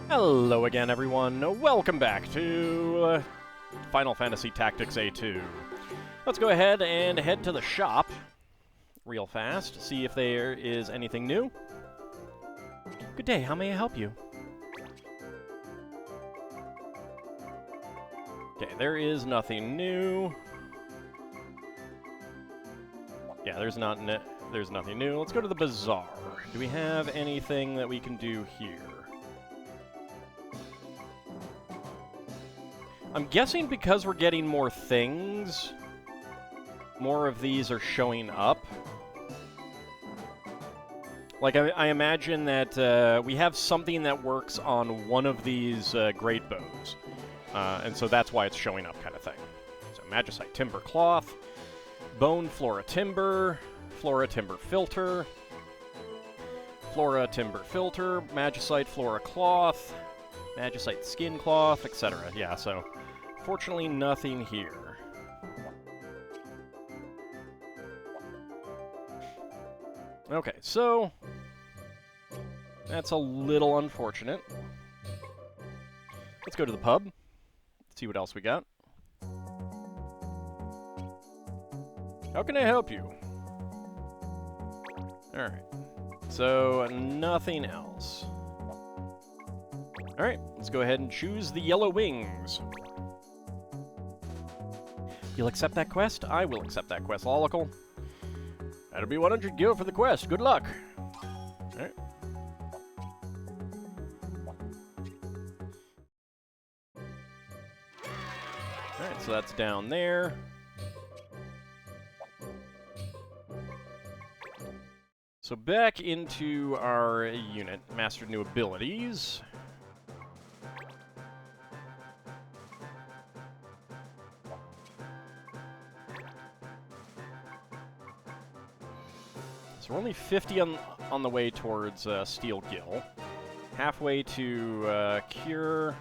Hello again, everyone. Welcome back to Final Fantasy Tactics A2. Let's go ahead and head to the shop real fast, see if there is anything new. Good day, how may I help you? Okay, there is nothing new. Yeah, there's nothing new. Let's go to the bazaar. Do we have anything that we can do here? I'm guessing because we're getting more things, more of these are showing up. Like, I imagine that we have something that works on one of these great bows. And so that's why it's showing up, kind of thing. So, Magicite Timber Cloth, Bone Flora Timber Filter, Flora Timber Filter, Magicite Flora Cloth, Magicite Skin Cloth, etc. Yeah, so fortunately nothing here. Okay, so that's a little unfortunate. Let's go to the pub, see what else we got. How can I help you? Alright, so nothing else. Alright, let's go ahead and choose the Yellow Wings. You'll accept that quest? I will accept that quest, Lolical. That'll be 100 gil for the quest. Good luck. Alright. Alright, so that's down there. So back into our unit. Mastered new abilities. So we're only 50 on the way towards Steel Gill. Halfway to Cure.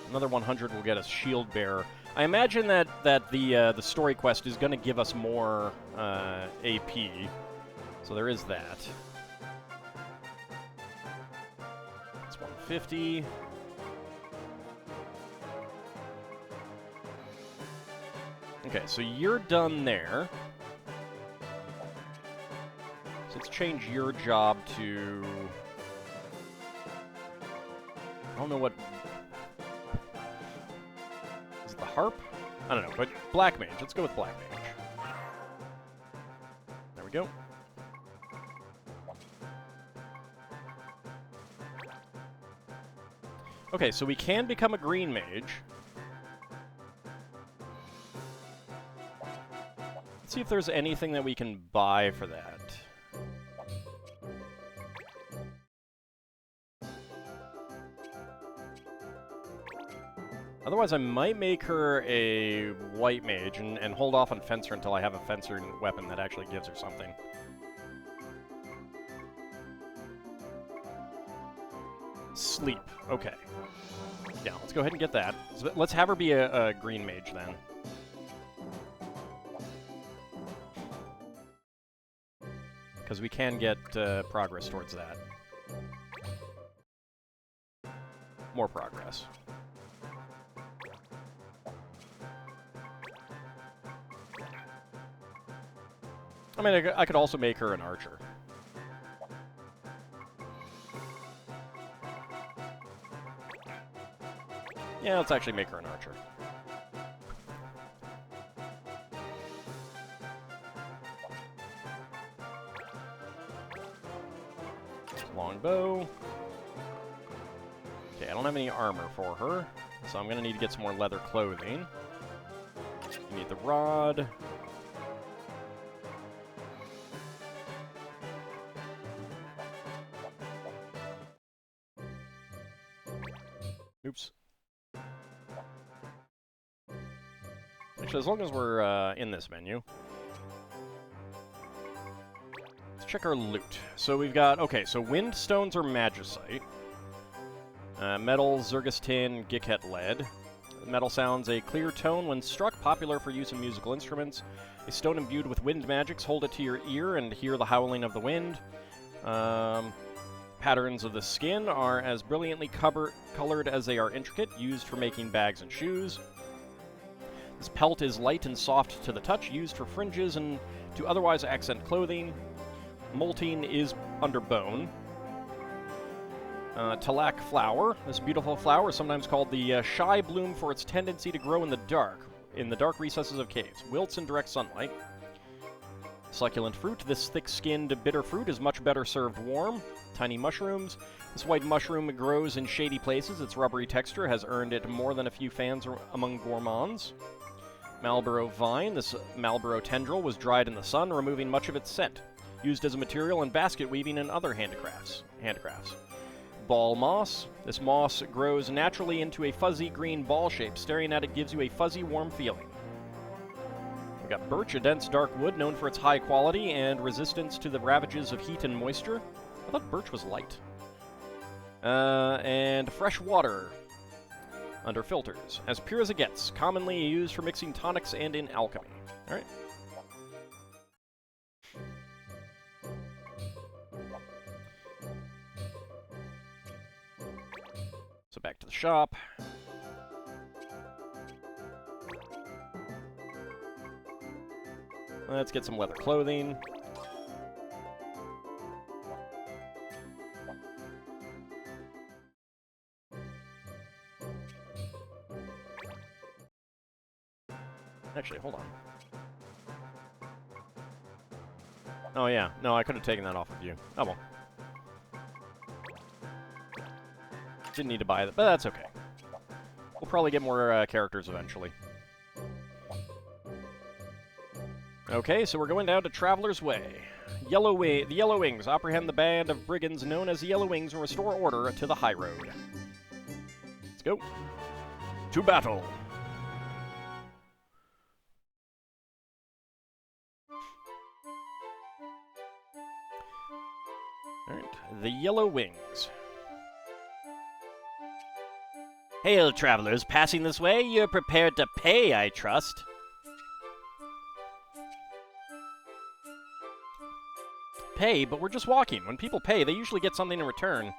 Another 100 will get us Shield Bearer. I imagine that the story quest is going to give us more AP. So there is that. That's 150. Okay, so you're done there. So let's change your job to... I don't know what... Is it the harp? I don't know, but Black Mage. Let's go with Black Mage. There we go. Okay, so we can become a Green Mage. Let's see if there's anything that we can buy for that. Otherwise, I might make her a White Mage and hold off on Fencer until I have a Fencer weapon that actually gives her something. Sleep. Okay. Yeah, let's go ahead and get that. So let's have her be a Green Mage, then. Because we can get progress towards that. More progress. I mean, I could also make her an archer. Yeah, let's actually make her an archer. Longbow. Okay, I don't have any armor for her, so I'm going to need to get some more leather clothing. You need the rod. Oops. Actually, as long as we're in this menu. Let's check our loot. So we've got, okay, so wind stones are magicite. Metal, Zergus tin, Gikhet lead. Metal sounds a clear tone when struck, popular for use in musical instruments. A stone imbued with wind magics, hold it to your ear and hear the howling of the wind. patterns of the skin are as brilliantly colored as they are intricate, used for making bags and shoes. This pelt is light and soft to the touch, used for fringes and to otherwise accent clothing. Molting is under bone. Talak flower. This beautiful flower is sometimes called the shy bloom for its tendency to grow in the dark recesses of caves. Wilts in direct sunlight. Succulent fruit. This thick-skinned, bitter fruit is much better served warm. Tiny mushrooms. This white mushroom grows in shady places. Its rubbery texture has earned it more than a few fans among gourmands. Marlborough vine. This Marlborough tendril was dried in the sun, removing much of its scent. Used as a material in basket weaving and other handicrafts. Ball moss. This moss grows naturally into a fuzzy green ball shape. Staring at it gives you a fuzzy, warm feeling. We've got birch, a dense dark wood known for its high quality and resistance to the ravages of heat and moisture. I thought birch was light. And fresh water under filters. As pure as it gets. Commonly used for mixing tonics and in alchemy. Alright. So back to the shop. Let's get some leather clothing. Actually, hold on. Oh yeah, no, I could have taken that off of you. Oh well. Didn't need to buy it, but that's okay. We'll probably get more characters eventually. Okay, so we're going down to Traveler's Way. The Yellow Wings apprehend the band of brigands known as the Yellow Wings and restore order to the high road. Let's go. To battle. Alright, the Yellow Wings. Hail, travelers, passing this way. You're prepared to pay, I trust. Pay? But we're just walking. When people pay, they usually get something in return.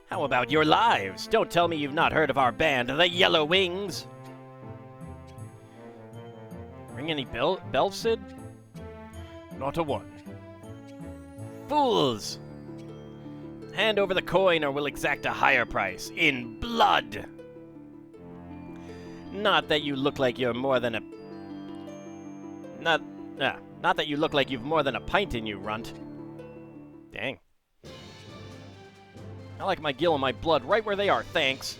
How about your lives? Don't tell me you've not heard of our band, the Yellow Wings. Ring any bells, Sid? Not a one. Fools! Hand over the coin or we'll exact a higher price. In blood! Not that you look like you're more than a... Not that you look like you've more than a pint in you, runt. Dang. I like my gill and my blood right where they are, thanks.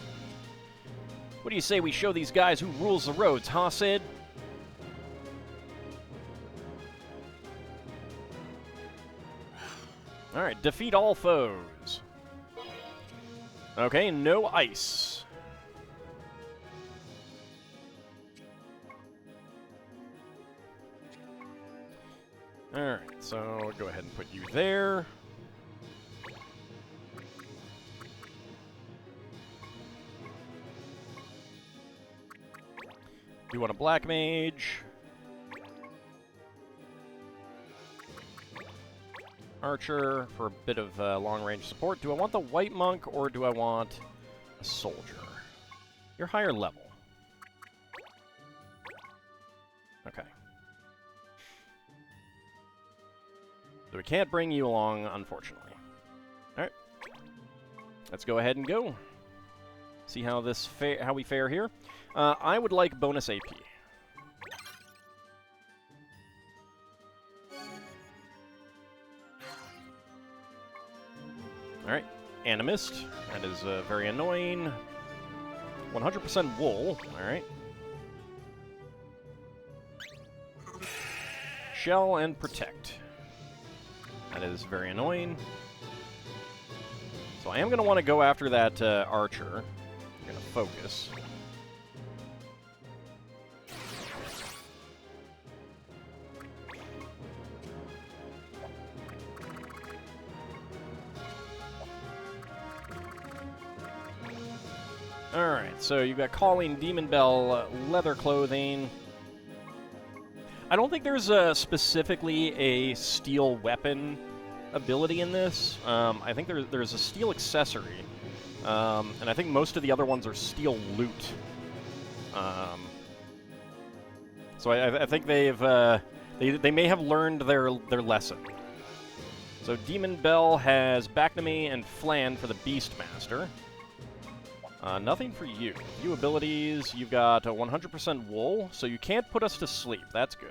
What do you say we show these guys who rules the roads, huh, Sid? Alright, defeat all foes. Okay, no ice. Alright, so we'll go ahead and put you there. You want a black mage. Archer for a bit of long-range support. Do I want the white monk or do I want a soldier? You're higher level. Okay. So we can't bring you along, unfortunately. Alright. Let's go ahead and go. See how how we fare here. I would like bonus AP. Alright, Animist. That is very annoying. 100% wool. Alright. Shell and Protect. That is very annoying. So I am going to want to go after that Archer. I'm going to focus. Alright, so you've got Calling, Demon Bell, leather clothing. I don't think there's specifically a steel weapon ability in this. I think there's a steel accessory, and I think most of the other ones are steel loot. So I think they may have learned their lesson. So Demon Bell has Bacnemy and Flan for the Beastmaster. Nothing for you. You abilities, you've got a 100% wool, so you can't put us to sleep. That's good.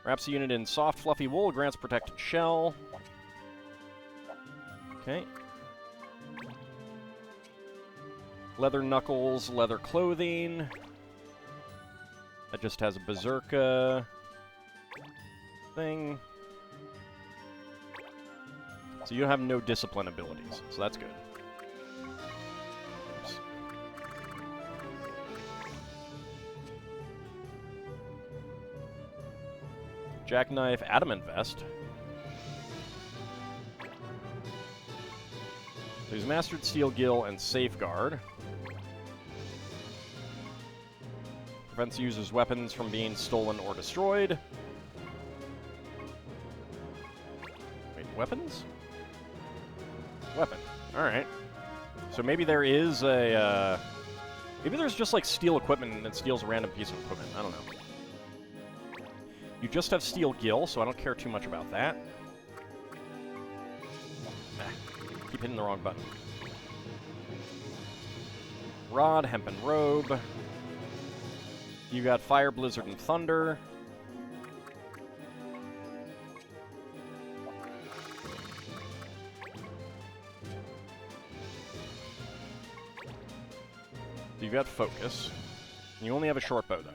Wraps a unit in soft, fluffy wool, grants protected shell. Okay. Leather knuckles, leather clothing. That just has a berserker thing. So you have no discipline abilities, so that's good. Oops. Jackknife, Adamant Vest. So he's mastered Steel Gill and Safeguard. Prevents users' weapons from being stolen or destroyed. Wait, weapons? Weapon. Alright. So maybe there is a, maybe there's just, like, steel equipment and it steals a random piece of equipment. I don't know. You just have Steel Gill, so I don't care too much about that. Keep hitting the wrong button. Rod, Hempen Robe. You got Fire, Blizzard, and Thunder. You got Focus. You only have a short bow, though.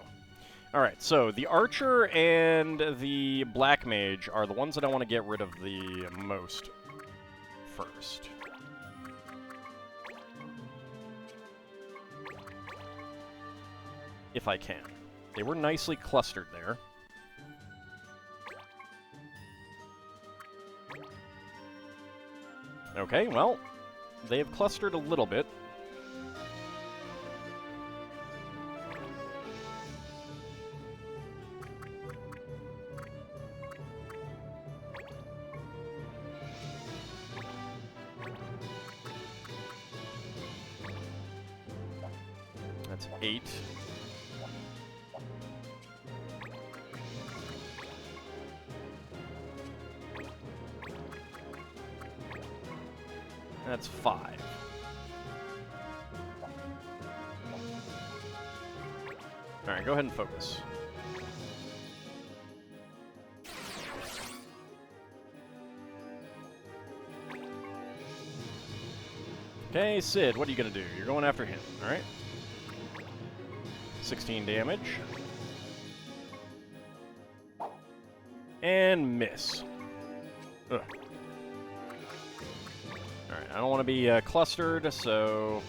Alright, so the Archer and the Black Mage are the ones that I want to get rid of the most first. If I can. They were nicely clustered there. Okay, well, they have clustered a little bit. That's 8. That's 5. Alright, go ahead and focus. Okay, Sid, what are you gonna do? You're going after him, alright? 16 damage. And miss. Ugh. Alright, I don't want to be clustered, so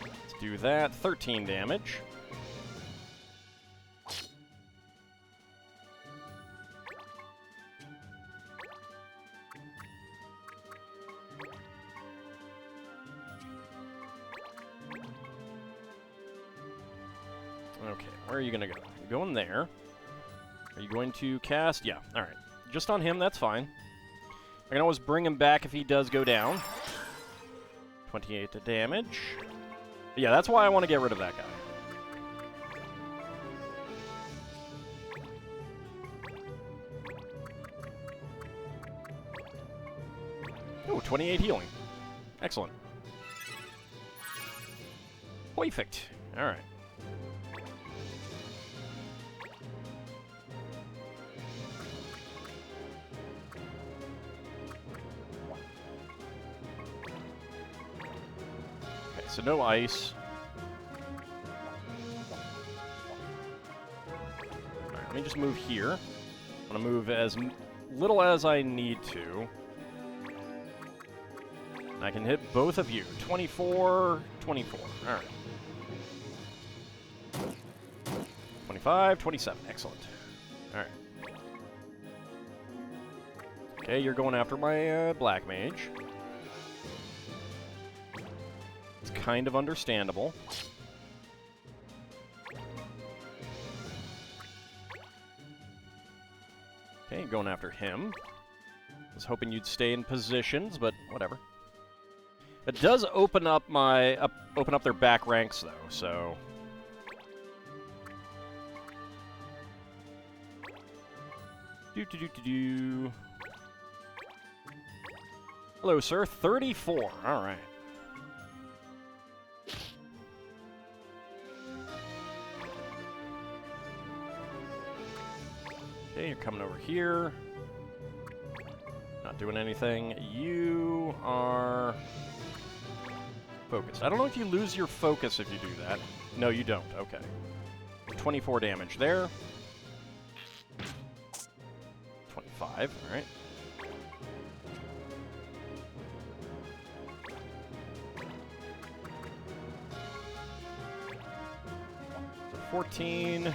let's do that. 13 damage. Okay, where are you going to go? You're going there. Are you going to cast? Yeah, alright. Just on him, that's fine. I can always bring him back if he does go down. 28 to damage. Yeah, that's why I want to get rid of that guy. Oh, 28 healing. Excellent. Perfect. Alright. So no ice. Alright, let me just move here. I'm going to move as little as I need to. And I can hit both of you. 24, 24. Alright. 25, 27. Excellent. Alright. Okay, you're going after my Black Mage. Kind of understandable. Okay, going after him. was hoping you'd stay in positions, but whatever. It does open up open up their back ranks though, so. Do. Hello, sir. 34. All right. Okay, you're coming over here. Not doing anything. You are focused. I don't know if you lose your focus if you do that. No, you don't. Okay. 24 damage there. 25. All right. So 14,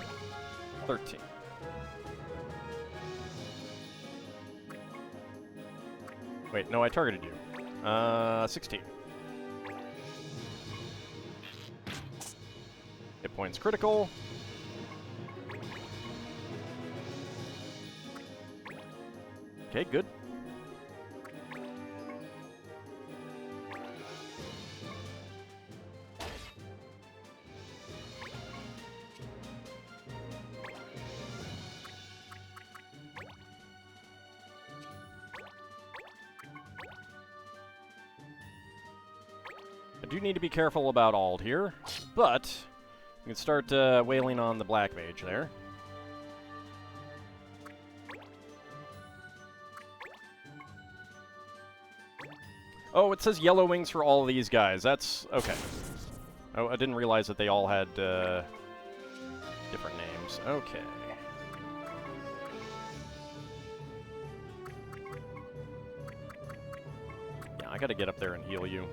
13. Wait, no, I targeted you. 16. Hit points critical. Okay, good. I do need to be careful about Ald here, but we can start wailing on the Black Mage there. Oh, it says yellow wings for all of these guys. That's okay. Oh, I didn't realize that they all had different names. Okay. Yeah, I gotta get up there and heal you.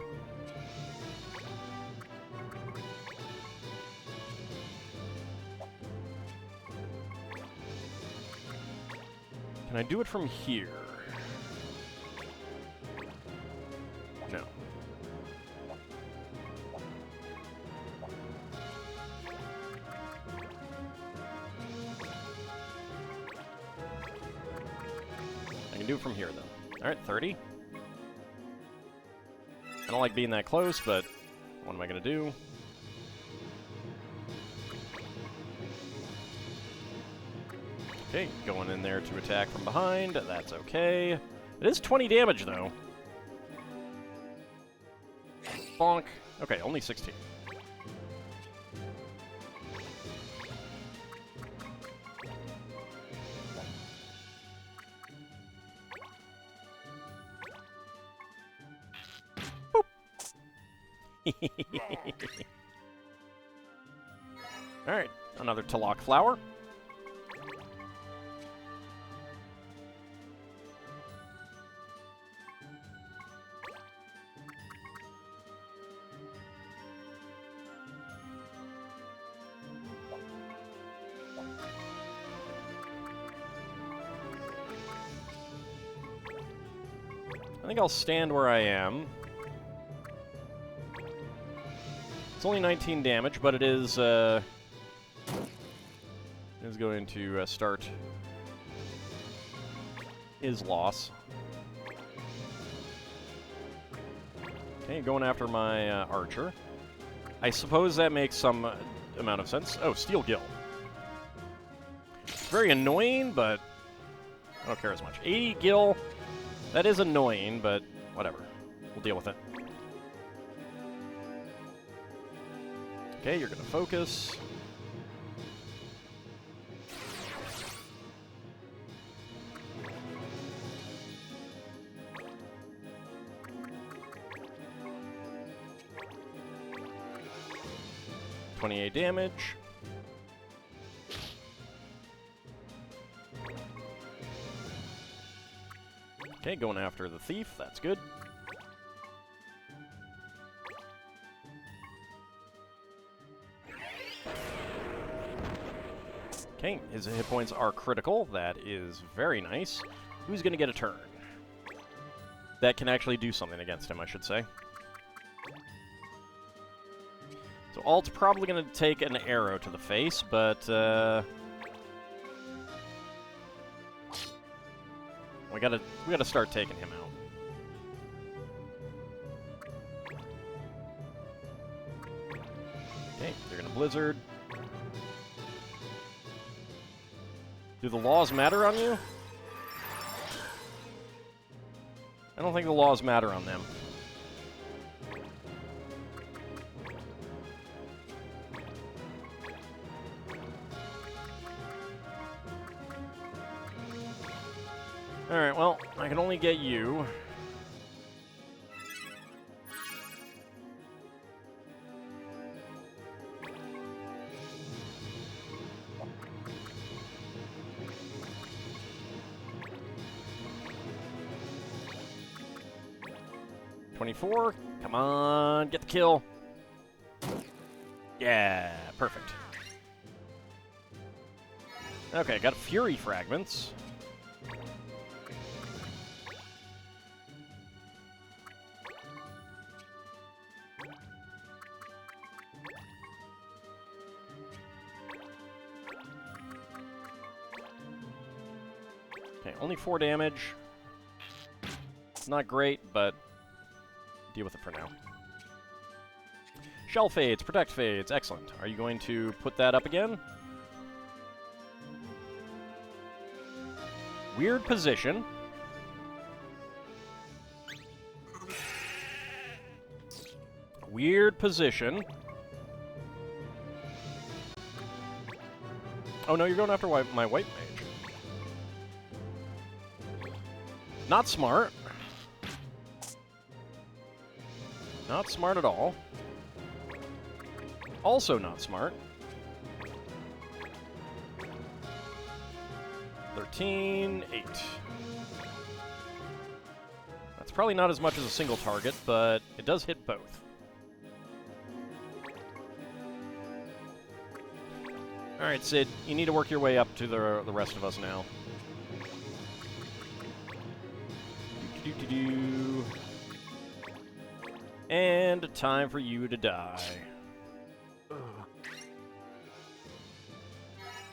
Can I do it from here? No. I can do it from here, though. Alright, 30. I don't like being that close, but what am I going to do? Okay, going in there to attack from behind. That's okay. It is 20 damage, though. Bonk. Okay, only 16. Boop. Alright, another Talok flower. I think I'll stand where I am. It's only 19 damage, but it is going to start his loss. Okay, going after my archer. I suppose that makes some amount of sense. Oh, Steel Gill. It's very annoying, but I don't care as much. 80 Gill. That is annoying, but whatever. We'll deal with it. Okay, you're going to focus. $28 damage. Okay, going after the thief. That's good. Okay, his hit points are critical. That is very nice. Who's going to get a turn? That can actually do something against him, I should say. So Alt's probably going to take an arrow to the face, but... we we gotta start taking him out. Okay, they're gonna blizzard. Do the laws matter on you? I don't think the laws matter on them. Alright, well, I can only get you. .24. Come on, get the kill. Yeah, perfect. Okay, got Fury Fragments. Okay, only 4 damage. Not great, but deal with it for now. Shell Fades, Protect Fades, excellent. Are you going to put that up again? Weird position. Weird position. Oh no, you're going after my white mage. Not smart. Not smart at all. Also not smart. 13, 8. That's probably not as much as a single target, but it does hit both. Alright, Sid, you need to work your way up to the rest of us now. Do-do-do-do. And time for you to die.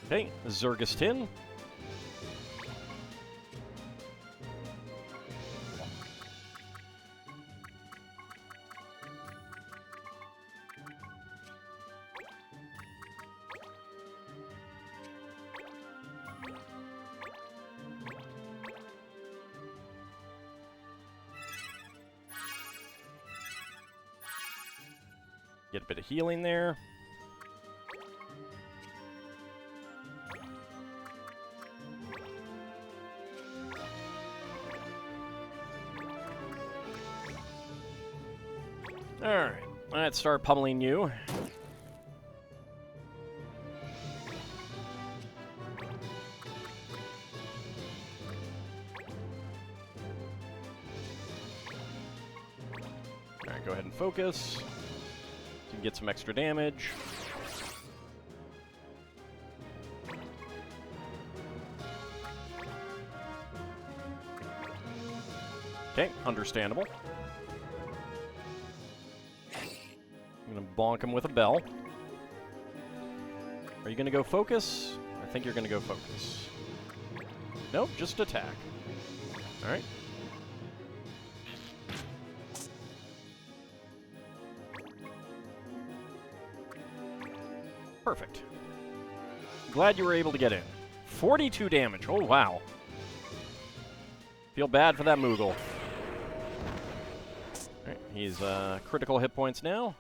Okay, Zergistin. Get a bit of healing there. Alright, let's start pummeling you. Alright, go ahead and focus. You can get some extra damage. Okay, understandable. I'm gonna bonk him with a bell. Are you gonna go focus? I think you're gonna go focus. Nope, just attack. Alright. Perfect. Glad you were able to get in. 42 damage. Oh, wow. Feel bad for that Moogle. Alright, he's critical hit points now.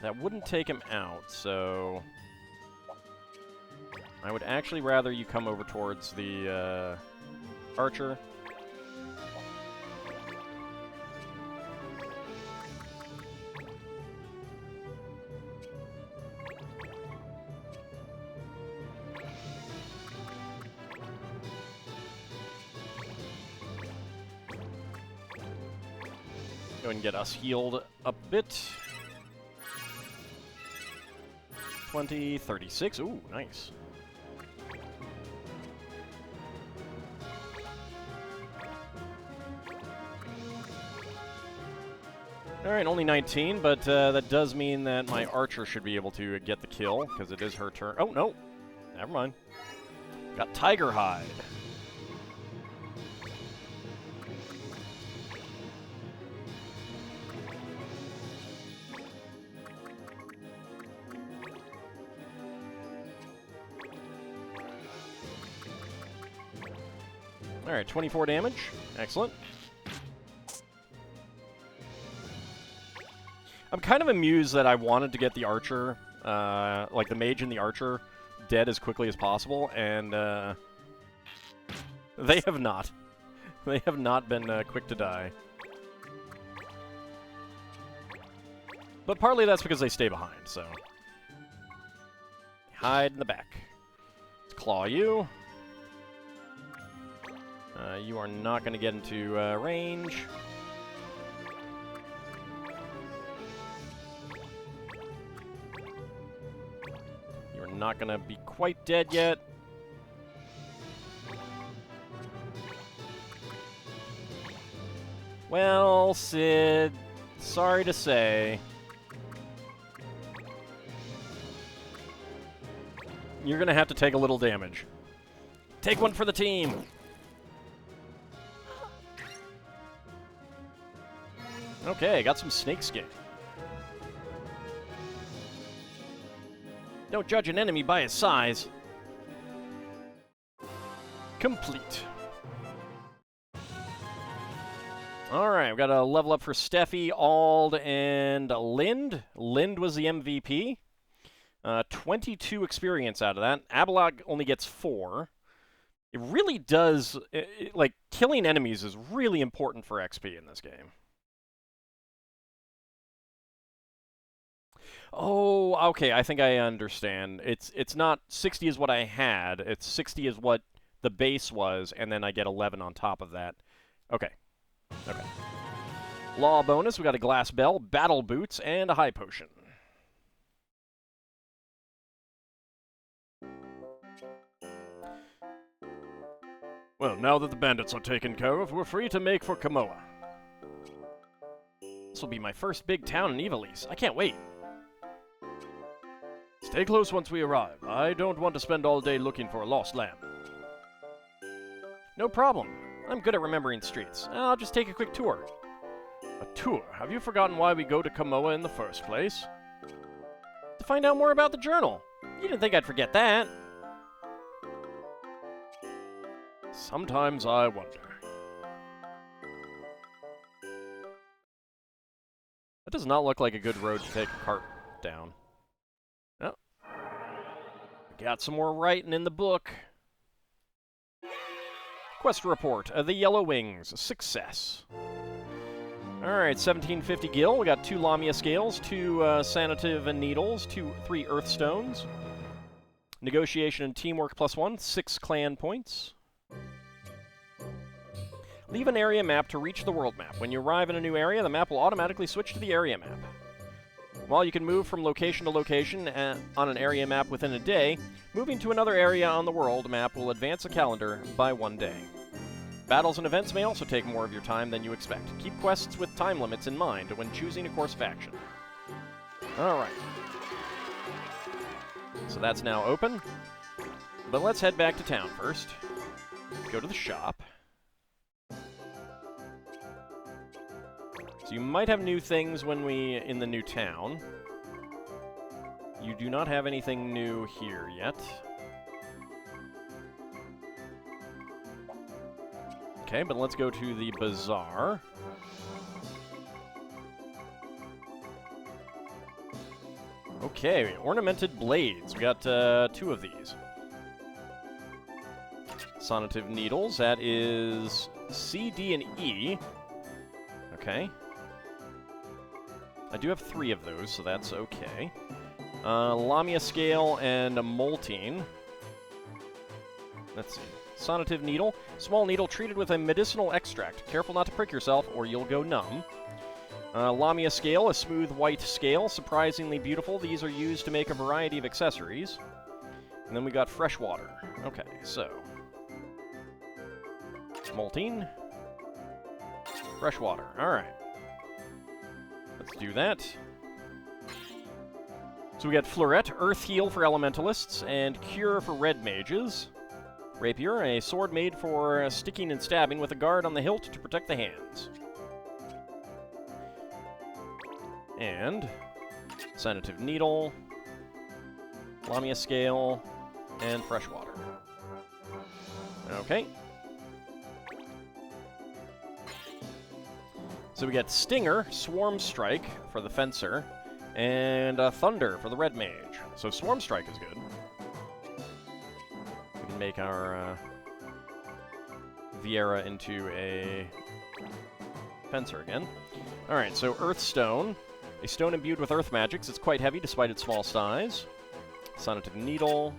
That wouldn't take him out, so I would actually rather you come over towards the archer. Go ahead and get us healed a bit. 20, 36. Ooh, nice. Alright, only 19, but that does mean that my archer should be able to get the kill, because it is her turn. Oh, no. Never mind. Got Tiger Hide. Alright, 24 damage. Excellent. I'm kind of amused that I wanted to get the archer, like the mage and the archer, dead as quickly as possible, and they have not. They have not been quick to die. But partly that's because they stay behind, so. Hide in the back. Let's claw you. You are not going to get into range. You're not going to be quite dead yet. Well, Sid, sorry to say, you're going to have to take a little damage. Take one for the team. Okay, got some snakeskin. Don't judge an enemy by his size. Complete. Alright, we've got a level up for Steffi, Ald, and Lind. Lind was the MVP. 22 experience out of that. Abelag only gets 4. It really does... like, killing enemies is really important for XP in this game. Oh, okay, I think I understand. It's not 60 is what I had. It's 60 is what the base was, and then I get 11 on top of that. Okay. Okay. Law bonus, we got a glass bell, battle boots, and a high potion. Well, now that the bandits are taken care of, we're free to make for Kamoa. This will be my first big town in Ivalice. I can't wait. Stay close once we arrive. I don't want to spend all day looking for a lost lamb. No problem. I'm good at remembering streets. I'll just take a quick tour. A tour? Have you forgotten why we go to Kamoa in the first place? To find out more about the journal. You didn't think I'd forget that. Sometimes I wonder. That does not look like a good road to take a cart down. Oh. Got some more writing in the book. Quest report. The Yellow Wings. Success. Alright, 1750 gil. We got 2 Lamia scales, 2 sanative and needles, 3 earth stones. Negotiation and teamwork +1, 6 clan points. Leave an area map to reach the world map. When you arrive in a new area, the map will automatically switch to the area map. While you can move from location to location on an area map within a day, moving to another area on the world map will advance a calendar by 1 day. Battles and events may also take more of your time than you expect. Keep quests with time limits in mind when choosing a course of action. Alright. So that's now open. But let's head back to town first. Go to the shop. So you might have new things when in the new town. You do not have anything new here yet. Okay, but let's go to the bazaar. Okay, ornamented blades. We got 2 of these. Sonative needles. That is C, D, and E. Okay. I do have 3 of those, so that's okay. Lamia scale and a molting. Let's see. Sonative needle. Small needle treated with a medicinal extract. Careful not to prick yourself or you'll go numb. Lamia scale, a smooth white scale. Surprisingly beautiful. These are used to make a variety of accessories. And then we got fresh water. Okay, so. Molting. Fresh water. Alright. Let's do that. So we got Fleurette, Earth Heal for Elementalists, and Cure for Red Mages. Rapier, a sword made for sticking and stabbing with a guard on the hilt to protect the hands. And Sanative Needle, Lamia Scale, and Freshwater. Okay. So we get Stinger, Swarm Strike for the Fencer, and Thunder for the Red Mage. So Swarm Strike is good. We can make our Viera into a Fencer again. Alright, so Earthstone. A stone imbued with earth magics. It's quite heavy despite its small size. Sanative Needle.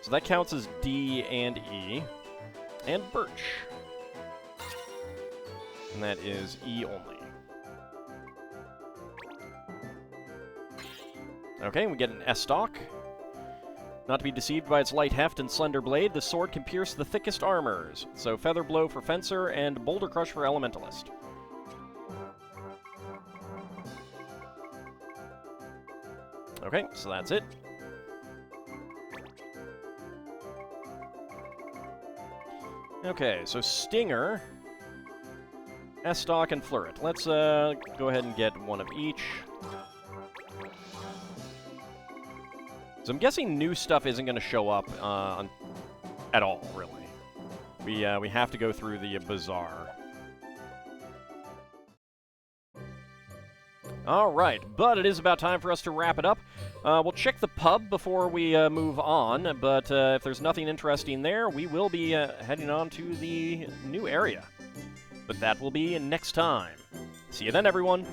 So that counts as D and E. And Birch. And that is E only. Okay, we get an Estoc. Not to be deceived by its light heft and slender blade, the sword can pierce the thickest armors. So Feather Blow for Fencer and Boulder Crush for Elementalist. Okay, so that's it. Okay, so Stinger, Estoc, and Fleurette. Let's go ahead and get one of each. So I'm guessing new stuff isn't going to show up at all, really. We have to go through the bazaar. All right, but it is about time for us to wrap it up. We'll check the pub before we move on, but if there's nothing interesting there, we will be heading on to the new area. But that will be next time. See you then, everyone!